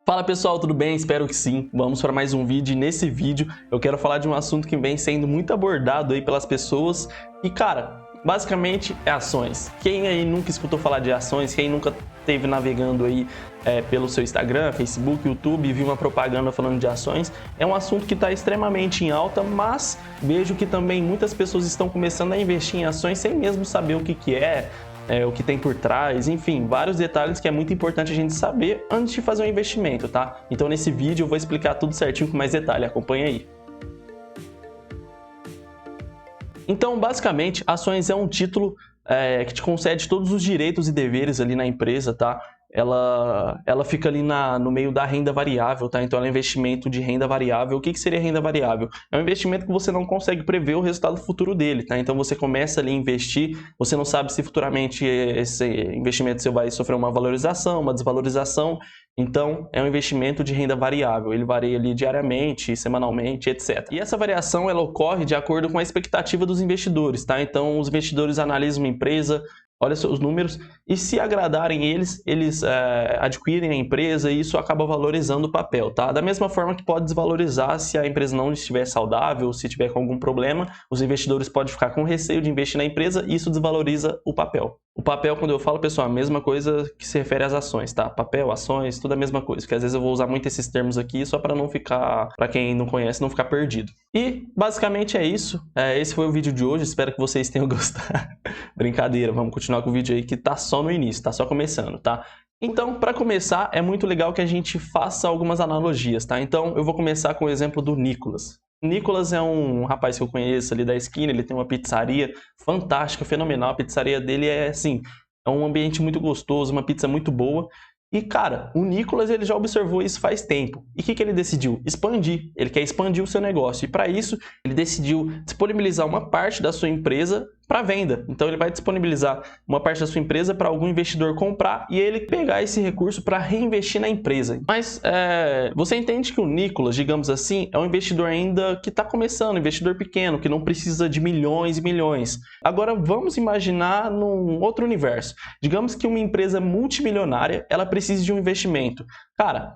Fala pessoal, tudo bem? Espero que sim. Vamos para mais um vídeo e nesse vídeo eu quero falar de um assunto que vem sendo muito abordado aí pelas pessoas e cara, basicamente é ações. Quem aí nunca escutou falar de ações, quem nunca esteve navegando aí pelo seu Instagram, Facebook, YouTube e viu uma propaganda falando de ações, é um assunto que está extremamente em alta, mas vejo que também muitas pessoas estão começando a investir em ações sem mesmo saber o que é. O que tem por trás, enfim, vários detalhes que é muito importante a gente saber antes de fazer um investimento, tá? Então nesse vídeo eu vou explicar tudo certinho com mais detalhe, acompanha aí. Então, basicamente, ações é um título que te concede todos os direitos e deveres ali na empresa, tá? Ela fica ali no meio da renda variável, tá? Então ela é um investimento de renda variável. O que seria renda variável? É um investimento que você não consegue prever o resultado futuro dele, tá? Então você começa ali a investir, você não sabe se futuramente esse investimento seu vai sofrer uma valorização, uma desvalorização. Então é um investimento de renda variável, ele varia ali diariamente, semanalmente, etc. E essa variação ela ocorre de acordo com a expectativa dos investidores, tá? Então os investidores analisam uma empresa, olha seus números e se agradarem eles adquirem a empresa e isso acaba valorizando o papel, tá? Da mesma forma que pode desvalorizar se a empresa não estiver saudável, se tiver com algum problema, os investidores podem ficar com receio de investir na empresa e isso desvaloriza o papel. O papel, quando eu falo, pessoal, a mesma coisa que se refere às ações, tá? Papel, ações, tudo a mesma coisa, porque às vezes eu vou usar muito esses termos aqui só para não ficar, para quem não conhece, não ficar perdido. E basicamente é isso, esse foi o vídeo de hoje, espero que vocês tenham gostado. Brincadeira, vamos continuar com o vídeo aí que tá só no início, tá só começando, tá? Então, para começar, é muito legal que a gente faça algumas analogias, tá? Então, eu vou começar com o exemplo do Nicolas. Nicolas é um rapaz que eu conheço ali da esquina, ele tem uma pizzaria fantástica, fenomenal. A pizzaria dele é assim, é um ambiente muito gostoso, uma pizza muito boa. E cara, o Nicolas ele já observou isso faz tempo. E o que ele decidiu? Expandir. Ele quer expandir o seu negócio. E para isso, ele decidiu disponibilizar uma parte da sua empresa para venda. Então ele vai disponibilizar uma parte da sua empresa para algum investidor comprar e ele pegar esse recurso para reinvestir na empresa. Mas você entende que o Nicolas, digamos assim, é um investidor ainda que está começando, um investidor pequeno, que não precisa de milhões e milhões. Agora vamos imaginar num outro universo. Digamos que uma empresa multimilionária, ela precisa de um investimento. Cara,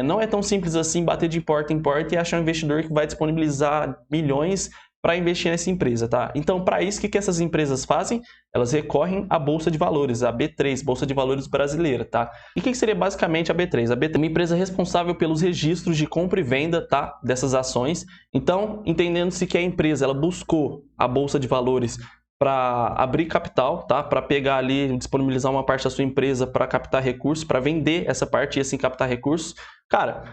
não é tão simples assim bater de porta em porta e achar um investidor que vai disponibilizar milhões para investir nessa empresa, tá? Então, para isso, o que essas empresas fazem? Elas recorrem à Bolsa de Valores, a B3, Bolsa de Valores brasileira, tá? E o que seria basicamente a B3? A B3 é uma empresa responsável pelos registros de compra e venda, tá? Dessas ações. Então, entendendo-se que a empresa ela buscou a Bolsa de Valores para abrir capital, tá? Para pegar ali, disponibilizar uma parte da sua empresa para captar recursos, para vender essa parte e assim captar recursos. Cara,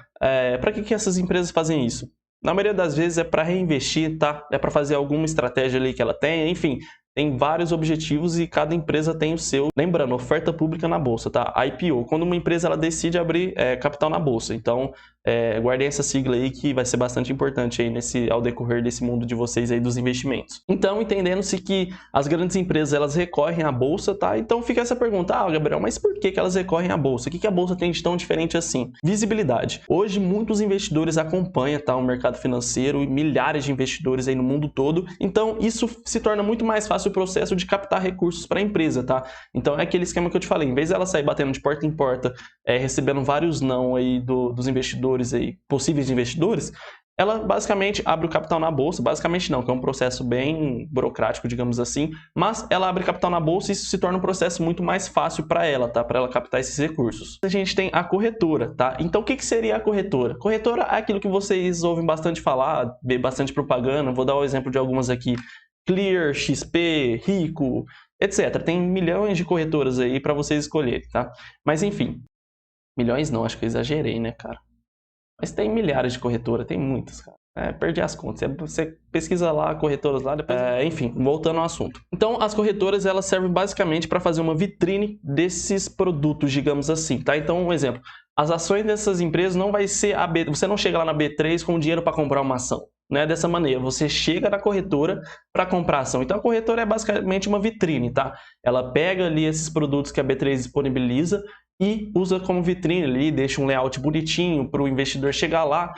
para que essas empresas fazem isso? Na maioria das vezes é para reinvestir, tá? É para fazer alguma estratégia ali que ela tem, enfim, tem vários objetivos e cada empresa tem o seu. Lembrando, oferta pública na bolsa, tá? IPO, quando uma empresa ela decide abrir capital na bolsa. Então, guardem essa sigla aí que vai ser bastante importante aí ao decorrer desse mundo de vocês aí dos investimentos. Então, entendendo-se que as grandes empresas elas recorrem à bolsa, tá? Então fica essa pergunta, Gabriel, mas por que elas recorrem à bolsa? O que a bolsa tem de tão diferente assim? Visibilidade. Hoje, muitos investidores acompanham, tá, o mercado financeiro e milhares de investidores aí no mundo todo. Então, isso se torna muito mais fácil o processo de captar recursos para a empresa, tá? Então, é aquele esquema que eu te falei, em vez dela sair batendo de porta em porta, recebendo vários não aí dos investidores aí, possíveis investidores, ela basicamente abre o capital na bolsa, basicamente não, que é um processo bem burocrático, digamos assim, mas ela abre capital na bolsa e isso se torna um processo muito mais fácil para ela, tá? Para ela captar esses recursos. A gente tem a corretora, tá? Então o que seria a corretora? Corretora é aquilo que vocês ouvem bastante falar, vê bastante propaganda, vou dar o exemplo de algumas aqui, Clear, XP, Rico, etc. Tem milhões de corretoras aí para vocês escolherem, tá? Mas enfim, milhões não, acho que eu exagerei, né, cara? Mas tem milhares de corretoras, tem muitas, cara. Perdi as contas. Você pesquisa lá, corretoras lá, depois... enfim, voltando ao assunto. Então, as corretoras, elas servem basicamente para fazer uma vitrine desses produtos, digamos assim, tá? Então, um exemplo. As ações dessas empresas não vai ser a B... Você não chega lá na B3 com dinheiro para comprar uma ação. Não é dessa maneira. Você chega na corretora para comprar ação. Então, a corretora é basicamente uma vitrine, tá? Ela pega ali esses produtos que a B3 disponibiliza e usa como vitrine ali, deixa um layout bonitinho para o investidor chegar lá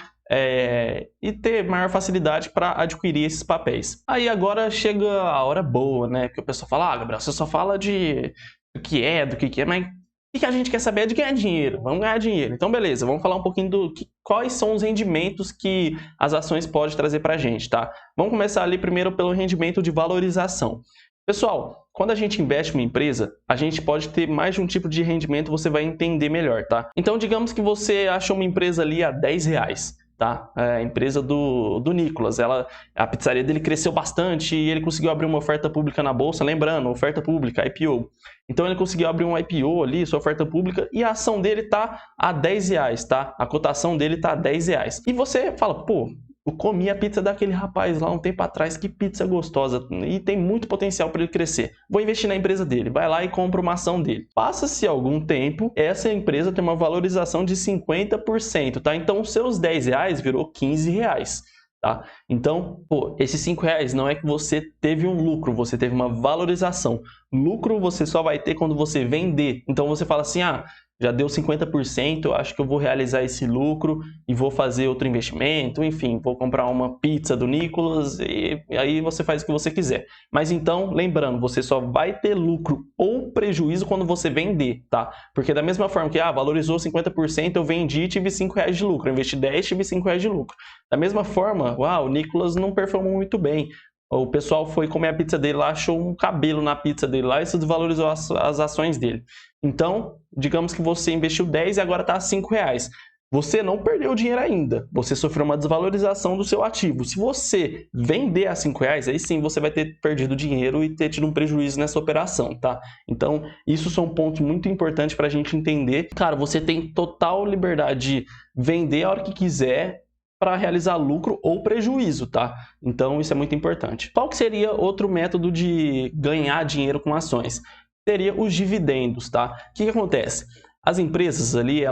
e ter maior facilidade para adquirir esses papéis. Aí agora chega a hora boa, né? Porque o pessoal fala, Gabriel, você só fala do que é, mas O que a gente quer saber é de ganhar dinheiro, vamos ganhar dinheiro. Então, beleza, vamos falar um pouquinho quais são os rendimentos que as ações podem trazer para a gente, tá? Vamos começar ali primeiro pelo rendimento de valorização. Pessoal, quando a gente investe em uma empresa, a gente pode ter mais de um tipo de rendimento, você vai entender melhor, tá? Então, digamos que você achou uma empresa ali a R$10, tá? A empresa do Nicolas, a pizzaria dele cresceu bastante e ele conseguiu abrir uma oferta pública na bolsa, lembrando, oferta pública, IPO. Então ele conseguiu abrir um IPO ali, sua oferta pública, e a ação dele tá a R$10, tá? A cotação dele tá a R$10. E você fala, pô, eu comi a pizza daquele rapaz lá um tempo atrás, que pizza gostosa, e tem muito potencial para ele crescer. Vou investir na empresa dele, vai lá e compra uma ação dele. Passa-se algum tempo, essa empresa tem uma valorização de 50%, tá? Então os seus R$10 virou R$15. Tá? Então, pô, esses R$5 não é que você teve um lucro, você teve uma valorização. Lucro você só vai ter quando você vender. Então você fala assim, já deu 50%, acho que eu vou realizar esse lucro e vou fazer outro investimento, enfim, vou comprar uma pizza do Nicolas e aí você faz o que você quiser. Mas então, lembrando, você só vai ter lucro ou prejuízo quando você vender, tá? Porque da mesma forma que, valorizou 50%, eu vendi e tive R$5 de lucro, eu investi 10, tive R$5 de lucro. Da mesma forma, o Nicolas não performou muito bem. O pessoal foi comer a pizza dele lá, achou um cabelo na pizza dele lá e isso desvalorizou as ações dele. Então, digamos que você investiu 10 e agora está a R$5. Você não perdeu dinheiro ainda, você sofreu uma desvalorização do seu ativo. Se você vender a R$5, aí sim você vai ter perdido dinheiro e ter tido um prejuízo nessa operação, tá? Então, isso são pontos muito importantes para a gente entender. Cara, você tem total liberdade de vender a hora que quiser, para realizar lucro ou prejuízo, tá? Então, isso é muito importante. Qual que seria outro método de ganhar dinheiro com ações? Seria os dividendos, tá? O que acontece? As empresas ali,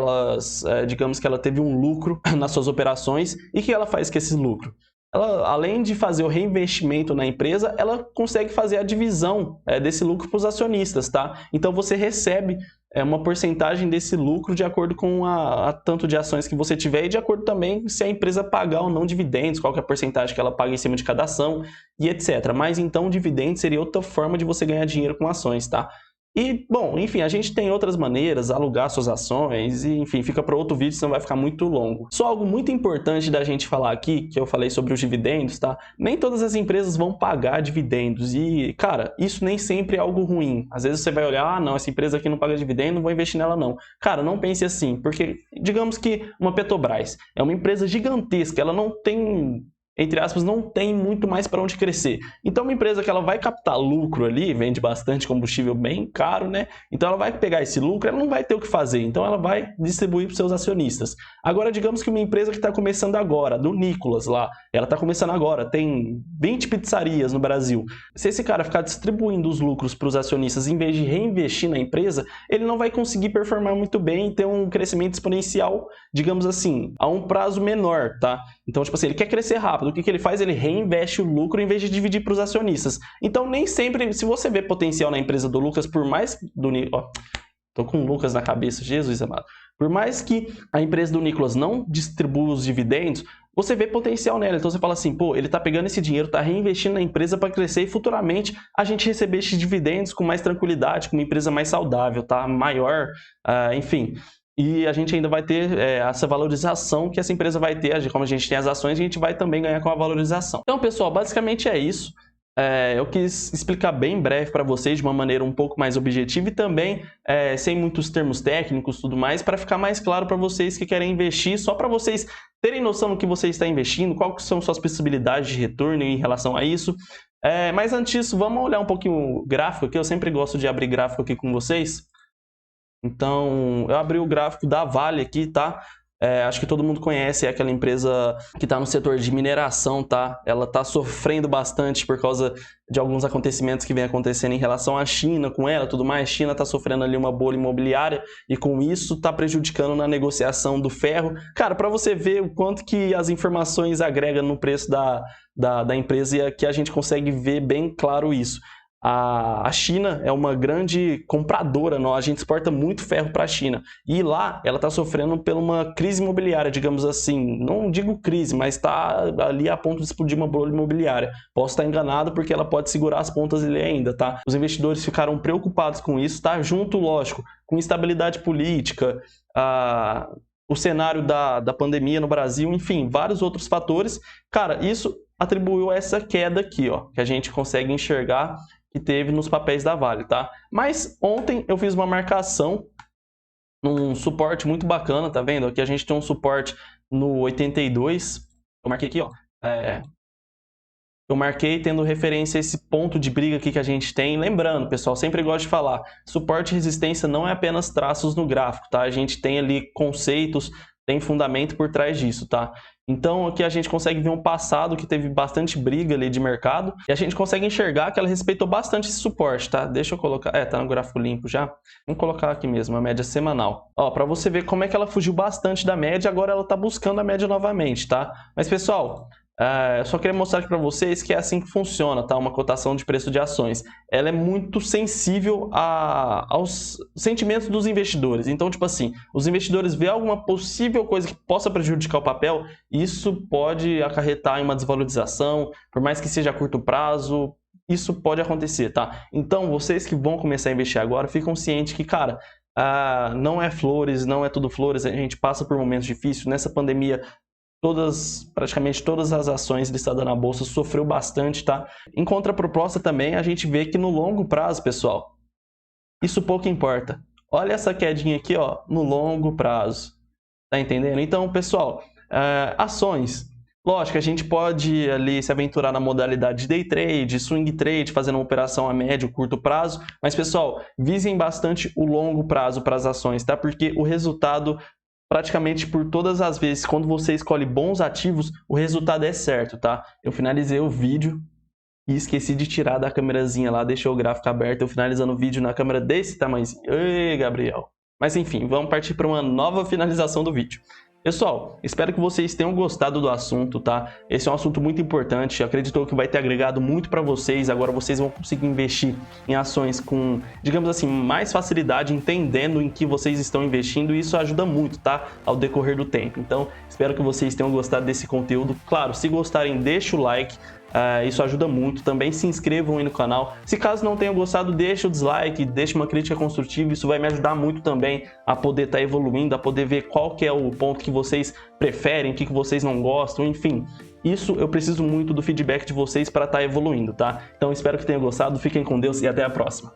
digamos que ela teve um lucro nas suas operações, e o que ela faz com esse lucro? Ela, além de fazer o reinvestimento na empresa, ela consegue fazer a divisão desse lucro para os acionistas, tá? Então, você recebe uma porcentagem desse lucro de acordo com a tanto de ações que você tiver e de acordo também se a empresa pagar ou não dividendos, qual que é a porcentagem que ela paga em cima de cada ação e etc. Mas então, dividendos seria outra forma de você ganhar dinheiro com ações, tá? E, bom, enfim, a gente tem outras maneiras, alugar suas ações, e, enfim, fica para outro vídeo, senão vai ficar muito longo. Só algo muito importante da gente falar aqui, que eu falei sobre os dividendos, tá? Nem todas as empresas vão pagar dividendos e, cara, isso nem sempre é algo ruim. Às vezes você vai olhar, não, essa empresa aqui não paga dividendo, não vou investir nela não. Cara, não pense assim, porque, digamos que uma Petrobras é uma empresa gigantesca, ela não tem, entre aspas, não tem muito mais para onde crescer. Então, uma empresa que ela vai captar lucro ali, vende bastante combustível bem caro, né? Então, ela vai pegar esse lucro, ela não vai ter o que fazer. Então, ela vai distribuir para os seus acionistas. Agora, digamos que uma empresa que está começando agora, do Nicolas lá, ela está começando agora, tem 20 pizzarias no Brasil. Se esse cara ficar distribuindo os lucros para os acionistas em vez de reinvestir na empresa, ele não vai conseguir performar muito bem e ter um crescimento exponencial, digamos assim, a um prazo menor, tá? Então, tipo assim, ele quer crescer rápido. O que ele faz? Ele reinveste o lucro em vez de dividir para os acionistas. Então, nem sempre, se você vê potencial na empresa do Lucas, por mais do... Ó, tô com o Lucas na cabeça, Jesus amado. Por mais que a empresa do Nicolas não distribua os dividendos, você vê potencial nela. Então, você fala assim, pô, ele tá pegando esse dinheiro, tá reinvestindo na empresa para crescer e futuramente a gente receber esses dividendos com mais tranquilidade, com uma empresa mais saudável, tá? Maior, enfim... E a gente ainda vai ter essa valorização que essa empresa vai ter, como a gente tem as ações, a gente vai também ganhar com a valorização. Então, pessoal, basicamente é isso. Eu quis explicar bem breve para vocês de uma maneira um pouco mais objetiva e também sem muitos termos técnicos e tudo mais, para ficar mais claro para vocês que querem investir, só para vocês terem noção do que você está investindo, quais são suas possibilidades de retorno em relação a isso. Mas antes disso, vamos olhar um pouquinho o gráfico aqui. Eu sempre gosto de abrir gráfico aqui com vocês. Então, eu abri o gráfico da Vale aqui, tá? Acho que todo mundo conhece, é aquela empresa que está no setor de mineração, tá? Ela está sofrendo bastante por causa de alguns acontecimentos que vem acontecendo em relação à China, com ela, tudo mais. A China está sofrendo ali uma bolha imobiliária e com isso está prejudicando na negociação do ferro. Cara, para você ver o quanto que as informações agregam no preço da empresa, e aqui a gente consegue ver bem claro isso. A China é uma grande compradora, a gente exporta muito ferro para a China. E lá ela está sofrendo por uma crise imobiliária, digamos assim. Não digo crise, mas está ali a ponto de explodir uma bolha imobiliária. Posso estar enganado porque ela pode segurar as pontas ali ainda, tá? Os investidores ficaram preocupados com isso, tá? Junto, lógico, com instabilidade política, o cenário da pandemia no Brasil, enfim, vários outros fatores, cara, isso atribuiu a essa queda aqui, ó, que a gente consegue enxergar que teve nos papéis da Vale, tá? Mas ontem eu fiz uma marcação num suporte muito bacana, tá vendo? Aqui a gente tem um suporte no 82, eu marquei aqui, ó, eu marquei tendo referência a esse ponto de briga aqui que a gente tem. Lembrando, pessoal, sempre gosto de falar, suporte e resistência não é apenas traços no gráfico, tá? A gente tem ali conceitos, tem fundamento por trás disso, tá? Então aqui a gente consegue ver um passado que teve bastante briga ali de mercado e a gente consegue enxergar que ela respeitou bastante esse suporte, tá? Deixa eu colocar, tá no gráfico limpo já. Vamos colocar aqui mesmo, a média semanal. Ó, para você ver como é que ela fugiu bastante da média, agora ela tá buscando a média novamente, tá? Mas pessoal, eu só queria mostrar aqui para vocês que é assim que funciona, tá? Uma cotação de preço de ações. Ela é muito sensível aos sentimentos dos investidores. Então, tipo assim, os investidores vêem alguma possível coisa que possa prejudicar o papel, isso pode acarretar em uma desvalorização, por mais que seja a curto prazo, isso pode acontecer, tá? Então, vocês que vão começar a investir agora, ficam cientes que, cara, não é flores, não é tudo flores, a gente passa por momentos difíceis. Nessa pandemia, praticamente todas as ações listadas na bolsa sofreu bastante, tá? Em contraproposta também, a gente vê que no longo prazo, pessoal, isso pouco importa. Olha essa quedinha aqui, ó, no longo prazo. Tá entendendo? Então, pessoal, ações. Lógico, a gente pode ali se aventurar na modalidade de day trade, swing trade, fazendo uma operação a médio, curto prazo. Mas, pessoal, visem bastante o longo prazo para as ações, tá? Porque o resultado, praticamente por todas as vezes, quando você escolhe bons ativos, o resultado é certo, tá? Eu finalizei o vídeo e esqueci de tirar da câmerazinha lá, deixei o gráfico aberto, eu finalizando o vídeo na câmera desse tamanhozinho. Ei, Gabriel! Mas enfim, vamos partir para uma nova finalização do vídeo. Pessoal, espero que vocês tenham gostado do assunto, tá? Esse é um assunto muito importante, acredito que vai ter agregado muito para vocês. Agora vocês vão conseguir investir em ações com, digamos assim, mais facilidade, entendendo em que vocês estão investindo, e isso ajuda muito, tá? Ao decorrer do tempo. Então, espero que vocês tenham gostado desse conteúdo. Claro, se gostarem, deixa o like. Isso ajuda muito. Também se inscrevam aí no canal. Se caso não tenham gostado, deixa o dislike, deixa uma crítica construtiva. Isso vai me ajudar muito também a poder estar evoluindo, a poder ver qual que é o ponto que vocês preferem, o que vocês não gostam, enfim. Isso eu preciso muito do feedback de vocês para estar evoluindo, tá? Então espero que tenham gostado, fiquem com Deus e até a próxima.